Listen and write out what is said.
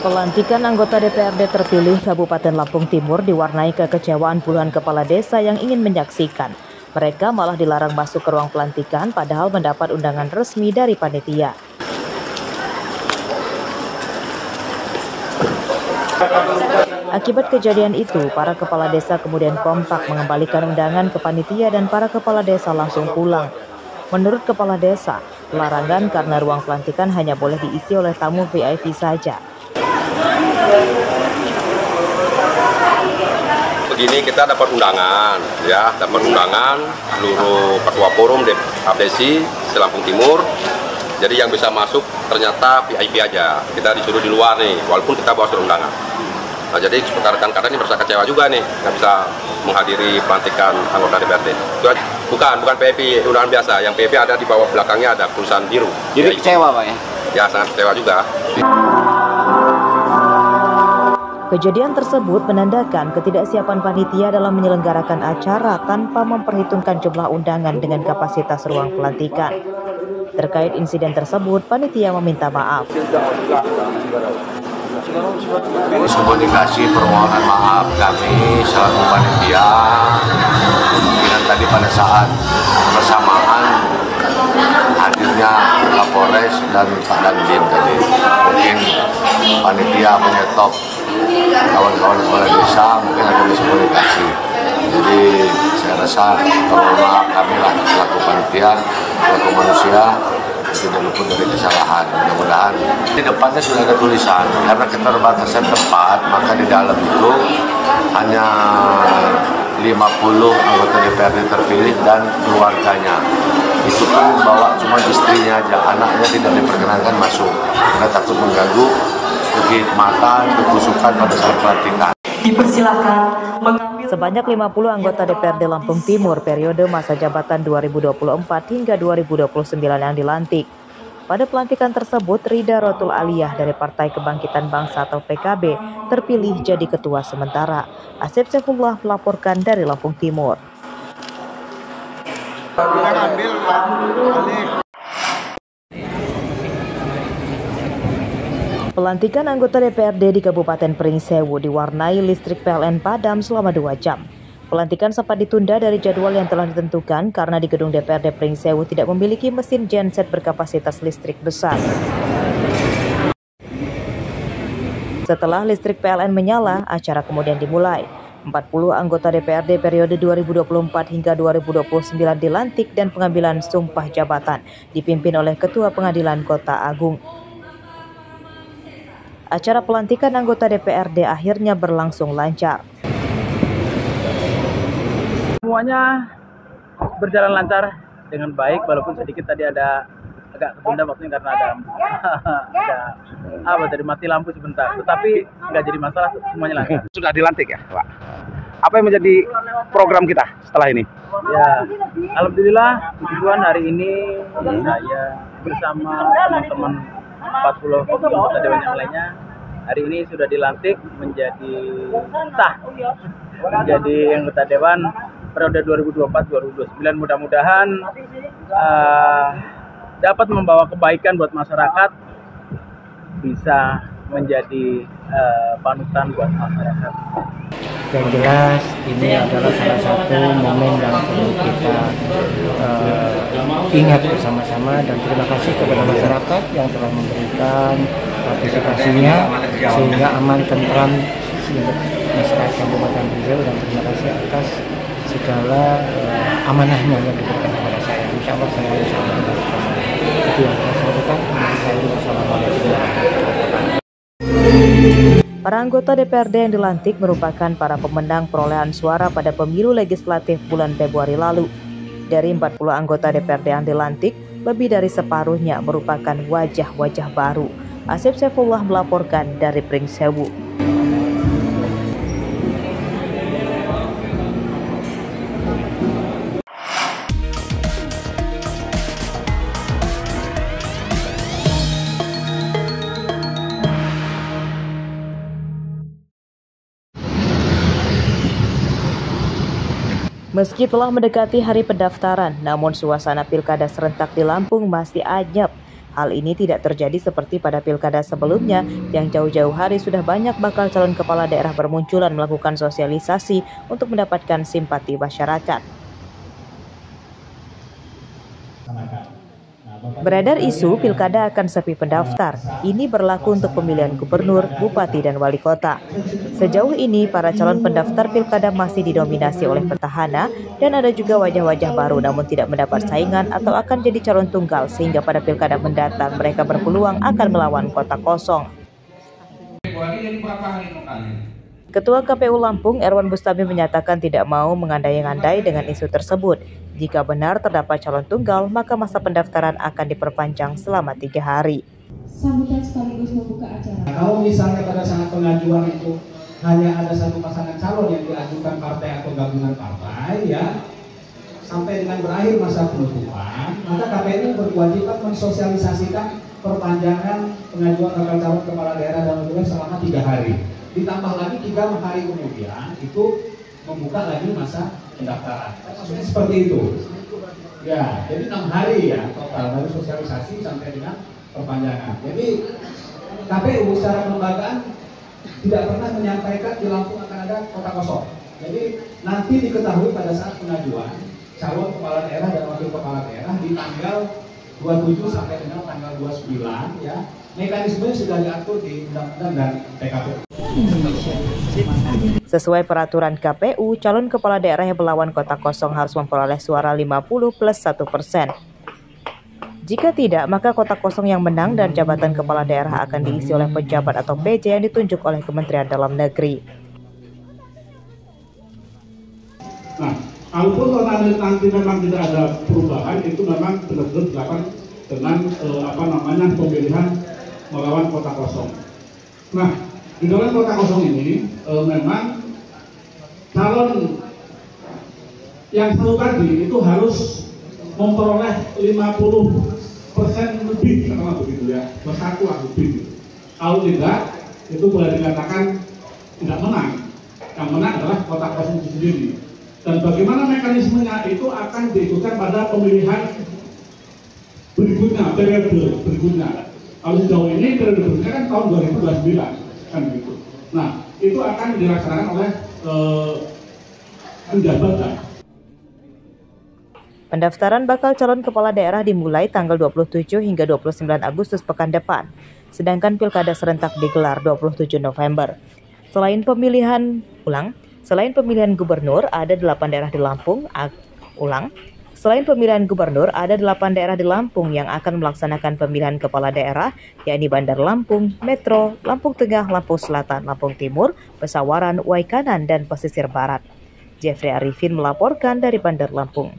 Pelantikan anggota DPRD terpilih Kabupaten Lampung Timur diwarnai kekecewaan puluhan kepala desa yang ingin menyaksikan. Mereka malah dilarang masuk ke ruang pelantikan padahal mendapat undangan resmi dari panitia. Akibat kejadian itu, para kepala desa kemudian kompak mengembalikan undangan ke panitia dan para kepala desa langsung pulang. Menurut kepala desa, larangan karena ruang pelantikan hanya boleh diisi oleh tamu VIP saja. Begini, kita dapat undangan, seluruh ketua forum APDSI Lampung Timur. Jadi yang bisa masuk ternyata VIP aja. Kita disuruh di luar nih, walaupun kita bawa surat undangan. Nah, jadi rekan-rekan ini merasa kecewa juga nih, nggak bisa menghadiri pelantikan anggota DPRD. Itu bukan VIP, undangan biasa. Yang VIP ada di bawah belakangnya ada tulisan biru. Jadi kecewa Pak ya? Ya, sangat kecewa juga. Kejadian tersebut menandakan ketidaksiapan panitia dalam menyelenggarakan acara tanpa memperhitungkan jumlah undangan dengan kapasitas ruang pelantikan. Terkait insiden tersebut, panitia meminta maaf. Komunikasi permohonan maaf kami selaku panitia, kemungkinan tadi pada saat bersamaan hadirnya Kapolres dan Pak Dandim tadi, mungkin panitia menyetop kawan-kawan kepala desa, mungkin ada miskomunikasi. Jadi saya rasa permohonan maaf kami lah selaku panitia, selaku manusia, tidak luput dari kesalahan. Mudah-mudahan di depannya sudah ada tulisan, karena keterbatasan tempat, maka di dalam itu hanya 50 anggota DPRD terpilih dan keluarganya. Itu pun bawa cuma istrinya aja, anaknya tidak diperkenankan masuk karena takut mengganggu kekhidmatan, kekusukan pada saat pelantikan. Dipersilakan mengambil. Sebanyak 50 anggota DPRD Lampung Timur periode masa jabatan 2024 hingga 2029 yang dilantik. Pada pelantikan tersebut, Rida Rotul Aliyah dari Partai Kebangkitan Bangsa atau PKB terpilih jadi ketua sementara. Asep Saifullah melaporkan dari Lampung Timur. Pelantikan anggota DPRD di Kabupaten Pringsewu diwarnai listrik PLN padam selama 2 jam. Pelantikan sempat ditunda dari jadwal yang telah ditentukan karena di gedung DPRD Pringsewu tidak memiliki mesin genset berkapasitas listrik besar. Setelah listrik PLN menyala, acara kemudian dimulai. 40 anggota DPRD periode 2024 hingga 2029 dilantik dan pengambilan sumpah jabatan dipimpin oleh Ketua Pengadilan Kota Agung. Acara pelantikan anggota DPRD akhirnya berlangsung lancar. Semuanya berjalan lancar dengan baik, walaupun sedikit tadi ada agak tertunda waktunya karena ada dari mati lampu sebentar. Tetapi nggak jadi masalah, semuanya lancar. Sudah dilantik ya, Pak? Apa yang menjadi program kita setelah ini? Ya, alhamdulillah tujuan hari ini saya bersama teman-teman 40 anggota dewan yang lainnya hari ini sudah dilantik menjadi sah menjadi anggota dewan periode 2024-2029. Mudah-mudahan dapat membawa kebaikan buat masyarakat, bisa menjadi panutan buat masyarakat. Yang jelas ini adalah salah satu momen yang perlu kita ingat bersama-sama, dan terima kasih kepada masyarakat yang telah memberikan partisipasinya sehingga aman, tentram masyarakat Kabupaten Pringsewu, dan terima kasih atas segala amanahnya yang diberikan kepada saya. Insya Allah saya bisa menjalankan itu yang saya sampaikan. Assalamualaikum warahmatullahi wabarakatuh. Para anggota DPRD yang dilantik merupakan para pemenang perolehan suara pada pemilu legislatif bulan Februari lalu. Dari 40 anggota DPRD yang dilantik, lebih dari separuhnya merupakan wajah-wajah baru. Asep Saifullah melaporkan dari Pringsewu. Meski telah mendekati hari pendaftaran, namun suasana pilkada serentak di Lampung masih anyep. Hal ini tidak terjadi seperti pada pilkada sebelumnya yang jauh-jauh hari sudah banyak bakal calon kepala daerah bermunculan melakukan sosialisasi untuk mendapatkan simpati masyarakat. Beredar isu pilkada akan sepi pendaftar. Ini berlaku untuk pemilihan gubernur, bupati, dan wali kota. Sejauh ini, para calon pendaftar pilkada masih didominasi oleh petahana dan ada juga wajah-wajah baru namun tidak mendapat saingan atau akan jadi calon tunggal sehingga pada pilkada mendatang mereka berpeluang akan melawan kota kosong. Ketua KPU Lampung, Erwan Bustami menyatakan tidak mau mengandai-andai dengan isu tersebut. Jika benar terdapat calon tunggal, maka masa pendaftaran akan diperpanjang selama 3 hari. Sambutan sekaligus membuka acara. Kalau misalnya pada saat pengajuan itu hanya ada satu pasangan calon yang diajukan partai atau gabungan partai, ya, sampai dengan berakhir masa penutupan, maka KPU berkewajiban mensosialisasikan perpanjangan pengajuan bakal calon kepala daerah dan wakil selama 3 hari. Ditambah lagi 3 hari kemudian itu membuka lagi masa pendaftaran. Maksudnya seperti itu. Ya, jadi 6 hari ya total dari sosialisasi sampai dengan perpanjangan. Jadi KPU secara kelembagaan tidak pernah menyampaikan di Lampung akan ada kota kosong. Jadi nanti diketahui pada saat pengajuan calon kepala daerah dan wakil kepala daerah di tanggal 27 sampai dengan tanggal 29 ya. Mekanisme sudah diatur di Undang-Undang dan PKPU. Sesuai peraturan KPU, calon kepala daerah yang melawan kota kosong harus memperoleh suara 50 plus 1%. Jika tidak, maka kota kosong yang menang dan jabatan kepala daerah akan diisi oleh pejabat atau PJ yang ditunjuk oleh Kementerian Dalam Negeri. Nah, kalaupun nanti memang tidak ada perubahan, itu memang benar-benar dilakukan dengan pemilihan melawan kota kosong. Nah, di dalam kota kosong ini memang calon yang satu tadi itu harus memperoleh 50% lebih, katakanlah begitu ya, bersatu lebih. Kalau tidak, itu boleh dikatakan tidak menang. Yang menang adalah kota kosong itu sendiri. Dan bagaimana mekanismenya itu akan diikutkan pada pemilihan berikutnya, periode berikutnya. Kalau sejauh ini periode berikutnya kan tahun 2029 kan begitu. Nah, itu akan dilaksanakan oleh penjabat. Pendaftaran bakal calon kepala daerah dimulai tanggal 27 hingga 29 Agustus pekan depan, sedangkan pilkada serentak digelar 27 November. Selain pemilihan gubernur, ada 8 daerah di Lampung. Selain pemilihan gubernur, ada 8 daerah di Lampung yang akan melaksanakan pemilihan kepala daerah, yakni Bandar Lampung, Metro, Lampung Tengah, Lampung Selatan, Lampung Timur, Pesawaran, Waikanan, dan Pesisir Barat. Jeffrey Arifin melaporkan dari Bandar Lampung.